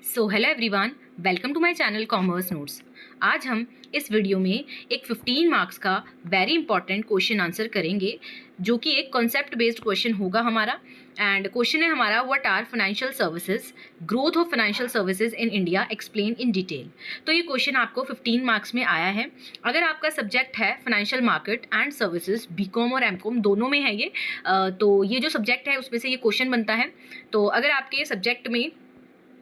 So hello everyone, welcome to my channel commerce notes. आज हम इस वीडियो में एक 15 मार्क्स का वेरी इंपॉर्टेंट क्वेश्चन आंसर करेंगे, जो कि एक कॉन्सेप्ट बेस्ड क्वेश्चन होगा हमारा। एंड क्वेश्चन है हमारा, what are financial services, growth of financial services in India explain in detail. तो ये क्वेश्चन आपको 15 मार्क्स में आया है। अगर आपका सब्जेक्ट है financial market and services, BCom और एमकॉम दोनों में है ये, तो ये जो सब्जेक्ट है उसमें से ये क्वेश्चन बनता है। तो अगर आपके सब्जेक्ट में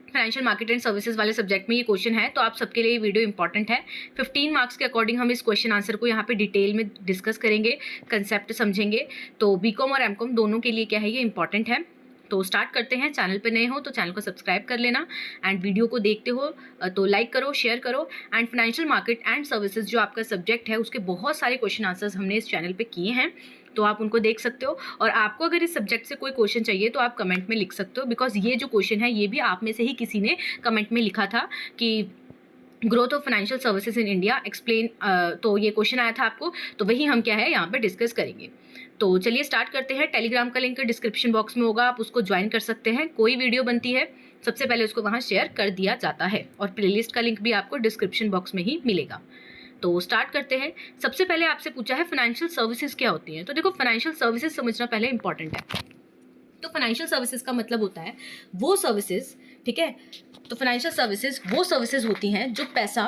फाइनेंशियल मार्केट एंड सर्विसेज वाले सब्जेक्ट में ये क्वेश्चन है, तो आप सबके लिए ये वीडियो इंपॉर्टेंट है। 15 मार्क्स के अकॉर्डिंग हम इस क्वेश्चन आंसर को यहाँ पे डिटेल में डिस्कस करेंगे, कंसेप्ट समझेंगे। तो बीकॉम और एमकॉम दोनों के लिए क्या है, ये इंपॉर्टेंट है। तो स्टार्ट करते हैं। चैनल पे नए हो तो चैनल को सब्सक्राइब कर लेना, एंड वीडियो को देखते हो तो लाइक करो, शेयर करो। And financial market and services जो आपका सब्जेक्ट है, उसके बहुत सारे क्वेश्चन आंसर्स हमने इस चैनल पे किए हैं, तो आप उनको देख सकते हो। और आपको अगर इस सब्जेक्ट से कोई क्वेश्चन चाहिए तो आप कमेंट में लिख सकते हो, बिकॉज ये जो क्वेश्चन है ये भी आप में से ही किसी ने कमेंट में लिखा था कि growth of financial services in India explain. तो ये क्वेश्चन आया था आपको, तो वही हम क्या है यहाँ पे डिस्कस करेंगे। तो चलिए स्टार्ट करते हैं। टेलीग्राम का लिंक डिस्क्रिप्शन बॉक्स में होगा, आप उसको ज्वाइन कर सकते हैं। कोई वीडियो बनती है सबसे पहले उसको वहाँ शेयर कर दिया जाता है, और प्लेलिस्ट का लिंक भी आपको डिस्क्रिप्शन बॉक्स में ही मिलेगा। तो स्टार्ट करते हैं। सबसे पहले आपसे पूछा है फाइनेंशियल सर्विसेज क्या होती हैं। तो देखो, फाइनेंशियल सर्विसेज समझना पहले इंपॉर्टेंट है। तो फाइनेंशियल सर्विसेज का मतलब होता है वो सर्विसेज, ठीक है। तो फाइनेंशियल सर्विसेज वो सर्विसेज होती हैं जो पैसा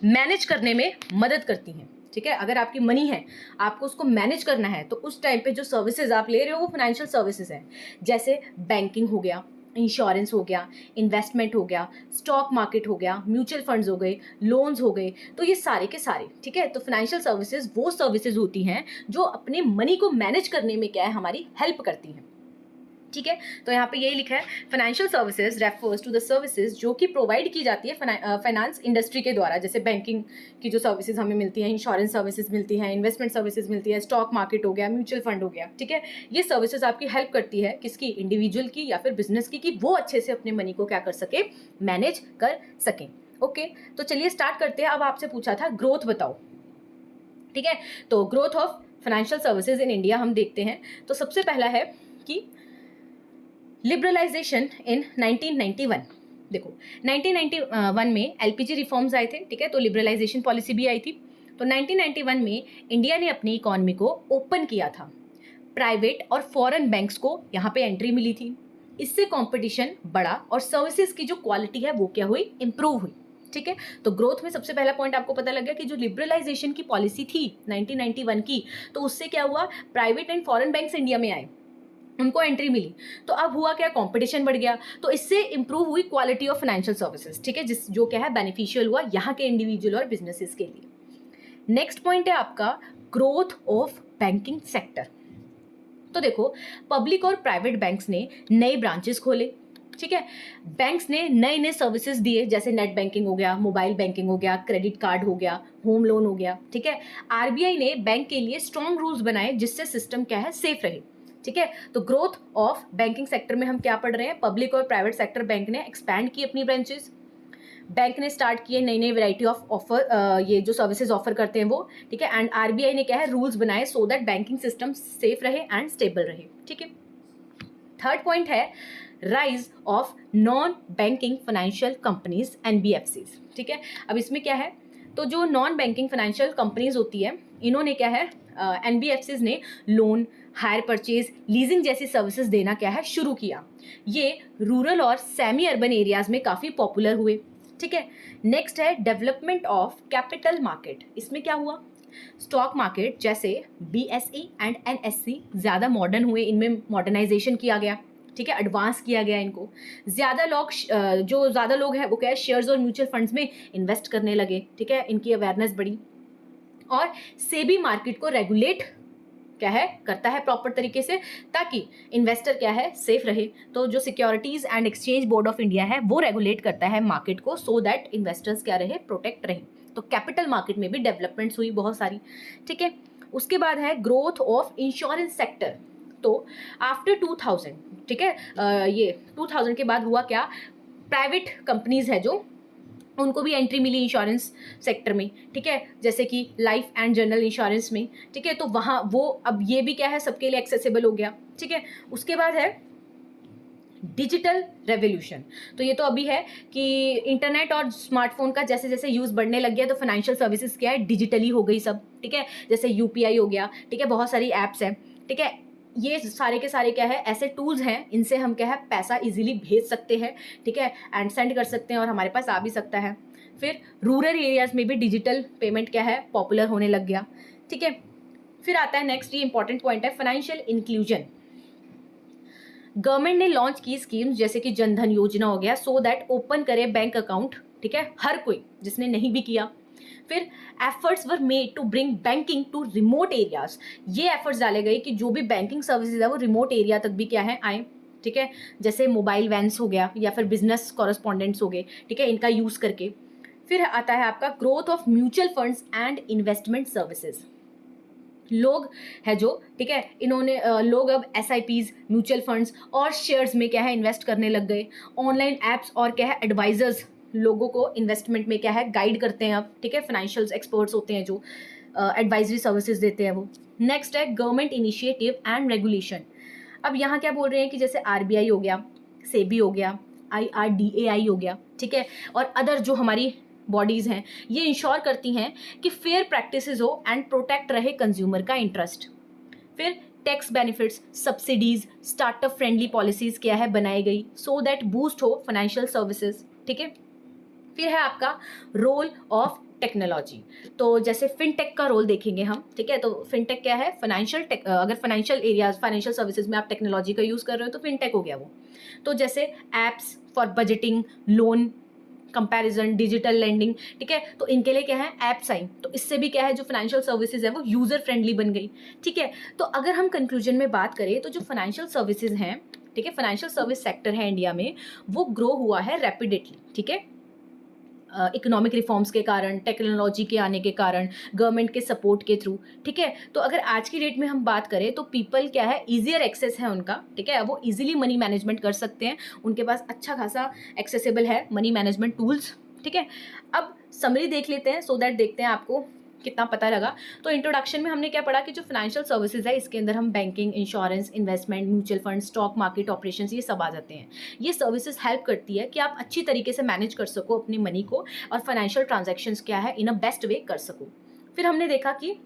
मैनेज करने में मदद करती हैं, ठीक है। अगर आपकी मनी है, आपको उसको मैनेज करना है, तो उस टाइम पे जो सर्विसेज आप ले रहे हो वो फाइनेंशियल सर्विसेज है। जैसे बैंकिंग हो गया, इंश्योरेंस हो गया, इन्वेस्टमेंट हो गया, स्टॉक मार्केट हो गया, म्यूचुअल फंड्स हो गए, लोन्स हो गए, तो ये सारे के सारे, ठीक है। तो फाइनेंशियल सर्विसेज वो सर्विसेज होती हैं जो अपने मनी को मैनेज करने में क्या है, हमारी हेल्प करती हैं, ठीक है। तो यहाँ पे यही लिखा है, financial services refers to the services जो कि प्रोवाइड की जाती है फाइनेंस इंडस्ट्री के द्वारा। जैसे बैंकिंग की जो सर्विसेज हमें मिलती हैं, इंश्योरेंस सर्विसेज मिलती हैं, इन्वेस्टमेंट सर्विसेज मिलती है, स्टॉक मार्केट हो गया, म्यूचुअल फंड हो गया, ठीक है। ये सर्विसेज आपकी हेल्प करती है किसकी, इंडिविजुअल की या फिर बिजनेस की, कि वो अच्छे से अपने मनी को क्या कर सके, मैनेज कर सकें। ओके, तो चलिए स्टार्ट करते हैं। अब आपसे पूछा था ग्रोथ बताओ, ठीक है। तो growth of financial services in India हम देखते हैं। तो सबसे पहला है कि लिबरलाइजेशन इन 1991। देखो, 1991 में एलपीजी रिफॉर्म्स आए थे, ठीक है। तो लिबरलाइजेशन पॉलिसी भी आई थी। तो 1991 में इंडिया ने अपनी इकोनॉमी को ओपन किया था, प्राइवेट और फॉरेन बैंक्स को यहाँ पे एंट्री मिली थी। इससे कंपटीशन बढ़ा और सर्विसेज की जो क्वालिटी है वो क्या हुई, इंप्रूव हुई, ठीक है। तो ग्रोथ में सबसे पहला पॉइंट आपको पता लग गया कि जो लिबरलाइजेशन की पॉलिसी थी 1991 की, तो उससे क्या हुआ, private and foreign banks India में आए, उनको एंट्री मिली। तो अब हुआ क्या, कंपटीशन बढ़ गया, तो इससे इंप्रूव हुई क्वालिटी ऑफ फाइनेंशियल सर्विसेज, ठीक है, जिस जो क्या है बेनिफिशियल हुआ यहाँ के इंडिविजुअल और बिजनेसेस के लिए। नेक्स्ट पॉइंट है आपका ग्रोथ ऑफ बैंकिंग सेक्टर। तो देखो, पब्लिक और प्राइवेट बैंक्स ने नए ब्रांचेस खोले, ठीक है। बैंक्स ने नए नए सर्विसेज दिए, जैसे नेट बैंकिंग हो गया, मोबाइल बैंकिंग हो गया, क्रेडिट कार्ड हो गया, होम लोन हो गया, ठीक है। आरबीआई ने बैंक के लिए स्ट्रॉन्ग रूल्स बनाए जिससे सिस्टम क्या है, सेफ रहे, ठीक है। तो ग्रोथ ऑफ बैंकिंग सेक्टर में हम क्या पढ़ रहे हैं, पब्लिक और प्राइवेट सेक्टर बैंक ने एक्सपैंड की अपनी ब्रांचेस, बैंक ने स्टार्ट किए नई नई वैरायटी ऑफ ऑफर, ये जो सर्विसेज ऑफर करते हैं वो, ठीक है। एंड आरबीआई ने क्या है, रूल्स बनाए so that banking system safe रहे एंड स्टेबल रहे, ठीक है। थर्ड पॉइंट है rise of non banking financial companies NBFCs, ठीक है। अब इसमें क्या है, तो जो नॉन बैंकिंग फाइनेंशियल कंपनीज होती है, इन्होंने क्या है, एनबीएफसीज ने लोन, हायर परचेज, लीजिंग जैसी सर्विसेज देना क्या है, शुरू किया। ये रूरल और सेमी अर्बन एरियाज में काफ़ी पॉपुलर हुए, ठीक है। नेक्स्ट है डेवलपमेंट ऑफ कैपिटल मार्केट। इसमें क्या हुआ, स्टॉक मार्केट जैसे बीएसई एंड एनएससी ज़्यादा मॉडर्न हुए, इनमें मॉडर्नाइजेशन किया गया, ठीक है, एडवांस किया गया इनको। ज़्यादा लोग हैं वो क्या है, शेयर्स और म्यूचुअल फंड्स में इन्वेस्ट करने लगे, ठीक है, इनकी अवेयरनेस बढ़ी। और सेबी मार्केट को रेगुलेट क्या है, करता है प्रॉपर तरीके से, ताकि इन्वेस्टर क्या है, सेफ रहे। तो जो securities and exchange board of India है वो रेगुलेट करता है मार्केट को, सो दैट इन्वेस्टर्स क्या रहे, प्रोटेक्ट रहे। तो कैपिटल मार्केट में भी डेवलपमेंट्स हुई बहुत सारी, ठीक है। उसके बाद है ग्रोथ ऑफ इंश्योरेंस सेक्टर। तो आफ्टर 2000, ठीक है, ये 2000 के बाद हुआ क्या, प्राइवेट कंपनीज है जो, उनको भी एंट्री मिली इंश्योरेंस सेक्टर में, ठीक है, जैसे कि लाइफ एंड जनरल इंश्योरेंस में, ठीक है। तो वहाँ वो अब ये भी क्या है, सबके लिए एक्सेसिबल हो गया, ठीक है। उसके बाद है डिजिटल रेवोल्यूशन। तो ये तो अभी है कि इंटरनेट और स्मार्टफोन का जैसे जैसे यूज़ बढ़ने लग गया तो फाइनेंशियल सर्विसेज क्या है, डिजिटली हो गई सब, ठीक है। जैसे यूपीआई हो गया, ठीक है, बहुत सारी ऐप्स हैं, ठीक है। ये सारे के सारे क्या है, ऐसे टूल्स हैं, इनसे हम क्या है पैसा इजीली भेज सकते हैं, ठीक है, एंड सेंड कर सकते हैं और हमारे पास आ भी सकता है। फिर रूरल एरियाज में भी डिजिटल पेमेंट क्या है, पॉपुलर होने लग गया, ठीक है। फिर आता है नेक्स्ट, ये इंपॉर्टेंट पॉइंट है, फाइनेंशियल इंक्लूजन। गवर्नमेंट ने लॉन्च की स्कीम्स जैसे कि जनधन योजना हो गया, सो दैट ओपन करे बैंक अकाउंट, ठीक है, हर कोई जिसने नहीं भी किया। फिर efforts were made to bring banking to remote areas. ये एफर्ट्स डाले गए कि जो भी बैंकिंग सर्विसेज है वो रिमोट एरिया तक भी क्या है, आए, ठीक है। जैसे मोबाइल वैन्स हो गया या फिर बिजनेस कॉरेस्पॉन्डेंट्स हो गए, ठीक है, इनका यूज़ करके। फिर आता है आपका growth of mutual funds and investment services. लोग है जो, ठीक है, इन्होंने लोग अब SIPs, म्यूचुअल फंड्स और शेयर्स में क्या है इन्वेस्ट करने लग गए। ऑनलाइन एप्स और क्या है एडवाइजर्स लोगों को इन्वेस्टमेंट में क्या है गाइड करते हैं अब, ठीक है। फाइनेंशियल एक्सपर्ट्स होते हैं जो एडवाइजरी सर्विसेज देते हैं वो। नेक्स्ट है गवर्नमेंट इनिशिएटिव एंड रेगुलेशन। अब यहाँ क्या बोल रहे हैं कि जैसे RBI हो गया, SEBI हो गया, IRDAI हो गया, ठीक है, और अदर जो हमारी बॉडीज़ हैं, ये इंश्योर करती हैं कि फेयर प्रैक्टिसेस हो एंड प्रोटेक्ट रहे कंज्यूमर का इंटरेस्ट। फिर tax benefits, subsidies, startup friendly policies क्या है बनाई गई, सो दैट बूस्ट हो फाइनेंशियल सर्विसेज, ठीक है। फिर है आपका रोल ऑफ टेक्नोलॉजी। तो जैसे फिनटेक का रोल देखेंगे हम, ठीक है। तो फिनटेक क्या है, फाइनेंशियल टेक, अगर फाइनेंशियल एरियाज, फाइनेंशियल सर्विसेज में आप टेक्नोलॉजी का यूज़ कर रहे हो तो फिनटेक हो गया वो। तो जैसे apps for budgeting, loan comparison, digital lending, ठीक है, तो इनके लिए क्या है ऐप्स आई, तो इससे भी क्या है जो फाइनेंशियल सर्विसेज है वो यूज़र फ्रेंडली बन गई, ठीक है। तो अगर हम कंक्लूजन में बात करें तो जो फाइनेंशियल सर्विसेज हैं, ठीक है, फाइनेंशियल सर्विस सेक्टर है इंडिया में, वो ग्रो हुआ है रैपिडेटली, ठीक है, इकोनॉमिक रिफॉर्म्स के कारण, टेक्नोलॉजी के आने के कारण, गवर्नमेंट के सपोर्ट के थ्रू, ठीक है। तो अगर आज की डेट में हम बात करें तो पीपल क्या है, ईजियर एक्सेस है उनका, ठीक है, वो इजीली मनी मैनेजमेंट कर सकते हैं, उनके पास अच्छा खासा एक्सेसिबल है मनी मैनेजमेंट टूल्स, ठीक है। अब समरी देख लेते हैं, सो दैट देखते हैं आपको कितना पता लगा। तो इंट्रोडक्शन में हमने क्या पढ़ा कि जो फाइनेंशियल सर्विसेज है इसके अंदर हम banking, insurance, investment, mutual fund, stock market operations, ये सब आ जाते हैं। ये सर्विसेज हेल्प करती है कि आप अच्छी तरीके से मैनेज कर सको अपनी मनी को और फाइनेंशियल ट्रांजैक्शंस क्या है इन अ बेस्ट वे कर सको। फिर हमने देखा कि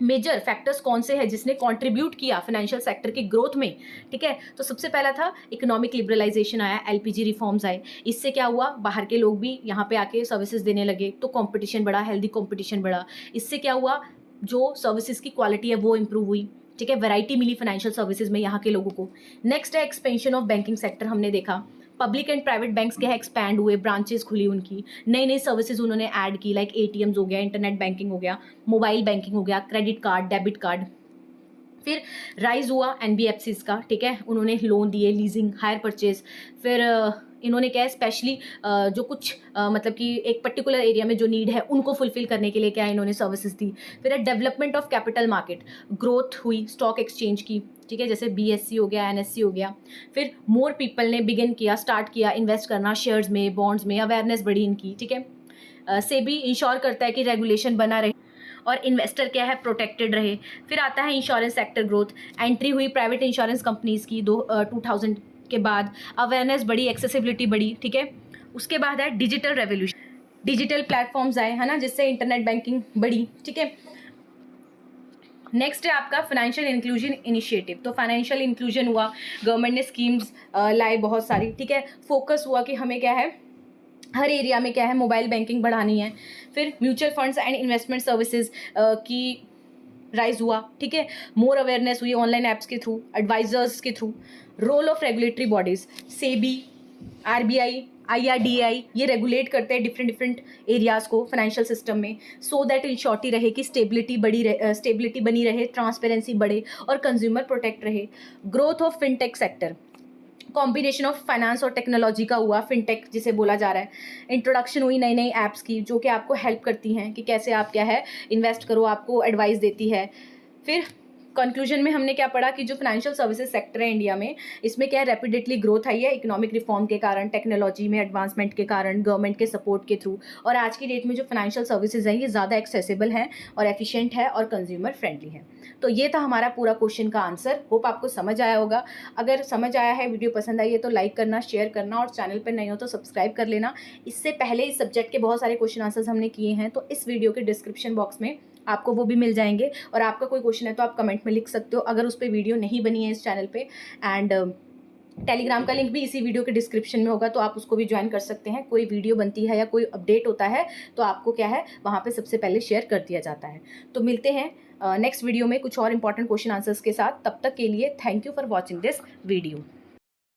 मेजर फैक्टर्स कौन से हैं जिसने कंट्रीब्यूट किया फाइनेंशियल सेक्टर की ग्रोथ में, ठीक है। तो सबसे पहला था इकोनॉमिक लिबरलाइजेशन आया, LPG रिफॉर्म्स आए, इससे क्या हुआ, बाहर के लोग भी यहाँ पे आके सर्विसेज देने लगे, तो कंपटीशन बढ़ा, हेल्दी कंपटीशन बढ़ा। इससे क्या हुआ, जो सर्विसेज की क्वालिटी है वो इंप्रूव हुई, ठीक है, वैरायटी मिली फाइनेंशियल सर्विसेज में यहाँ के लोगों को। नेक्स्ट है एक्सपेंशन ऑफ बैंकिंग सेक्टर, हमने देखा पब्लिक एंड प्राइवेट बैंक्स क्या है एक्सपैंड हुए, ब्रांचेस खुली उनकी, नई नई सर्विसेज उन्होंने ऐड की, लाइक ATMs हो गया, इंटरनेट बैंकिंग हो गया, मोबाइल बैंकिंग हो गया, क्रेडिट कार्ड, डेबिट कार्ड। फिर राइज हुआ NBFCs का, ठीक है, उन्होंने लोन दिए, लीजिंग, हायर परचेज। फिर इन्होंने क्या है स्पेशली जो कुछ मतलब कि एक पर्टिकुलर एरिया में जो नीड है उनको फुलफिल करने के लिए क्या है इन्होंने सर्विसेज दी। फिर development of capital market, growth हुई स्टॉक एक्सचेंज की, ठीक है, जैसे BSE हो गया, NSE हो गया। फिर मोर पीपल ने बिगिन किया, स्टार्ट किया इन्वेस्ट करना शेयर्स में, बॉन्ड्स में, अवेयरनेस बढ़ी इनकी, ठीक है। SEBI इंश्योर करता है कि रेगुलेशन बना रहे और इन्वेस्टर क्या है प्रोटेक्टेड रहे। फिर आता है इंश्योरेंस सेक्टर ग्रोथ, एंट्री हुई प्राइवेट इंश्योरेंस कंपनीज की 2000 के बाद, अवेयरनेस बढ़ी, एक्सेसिबिलिटी बढ़ी, ठीक है। उसके बाद है डिजिटल रेवोल्यूशन, डिजिटल प्लेटफॉर्म्स आए, है ना, जिससे इंटरनेट बैंकिंग बढ़ी, ठीक है। नेक्स्ट है आपका फाइनेंशियल इंक्लूजन इनिशिएटिव। तो फाइनेंशियल इंक्लूजन हुआ, गवर्नमेंट ने स्कीम्स लाए बहुत सारी, ठीक है, फोकस हुआ कि हमें क्या है हर एरिया में क्या है मोबाइल बैंकिंग बढ़ानी है। फिर mutual funds and investment services की राइज हुआ, ठीक है, मोर अवेयरनेस हुई ऑनलाइन ऐप्स के थ्रू, एडवाइजर्स के through. Role of regulatory bodies, SEBI, RBI, IRDAI, ये रेगुलेट करते हैं डिफरेंट एरियाज़ को फाइनेंशियल सिस्टम में, सो दैट इंश्योरिटी रहे कि स्टेबिलिटी बनी रहे, ट्रांसपेरेंसी बढ़े और कंज्यूमर प्रोटेक्ट रहे। Growth of fintech sector, combination of finance और टेक्नोलॉजी का हुआ फिनटेक जिसे बोला जा रहा है। इंट्रोडक्शन हुई नई नई ऐप्स की जो कि आपको हेल्प करती हैं कि कैसे आप क्या है इन्वेस्ट करो, आपको एडवाइस देती है। फिर कंक्लूजन में हमने क्या पढ़ा कि जो फाइनेंशियल सर्विसेज सेक्टर है इंडिया में, इसमें क्या है, रैपिडेटली ग्रोथ आई है इकोनॉमिक रिफॉर्म के कारण, टेक्नोलॉजी में एडवांसमेंट के कारण, गवर्नमेंट के सपोर्ट के थ्रू। और आज की डेट में जो फाइनेंशियल सर्विसेज हैं ये ज़्यादा एक्सेसिबल हैं और एफिशिएंट है और कंज्यूमर फ्रेंडली है। तो ये था हमारा पूरा क्वेश्चन का आंसर। होप आपको समझ आया होगा। अगर समझ आया है, वीडियो पसंद आई है तो लाइक करना, शेयर करना और चैनल पर नहीं हो तो सब्सक्राइब कर लेना। इससे पहले इस सब्जेक्ट के बहुत सारे क्वेश्चन आंसर्स हमने किए हैं, तो इस वीडियो के डिस्क्रिप्शन बॉक्स में आपको वो भी मिल जाएंगे। और आपका कोई क्वेश्चन है तो आप कमेंट में लिख सकते हो अगर उस पर वीडियो नहीं बनी है इस चैनल पे। एंड टेलीग्राम का लिंक भी इसी वीडियो के डिस्क्रिप्शन में होगा, तो आप उसको भी ज्वाइन कर सकते हैं। कोई वीडियो बनती है या कोई अपडेट होता है तो आपको क्या है, वहाँ पे सबसे पहले शेयर कर दिया जाता है। तो मिलते हैं नेक्स्ट वीडियो में कुछ और इंपॉर्टेंट क्वेश्चन आंसर्स के साथ। तब तक के लिए thank you for watching this video.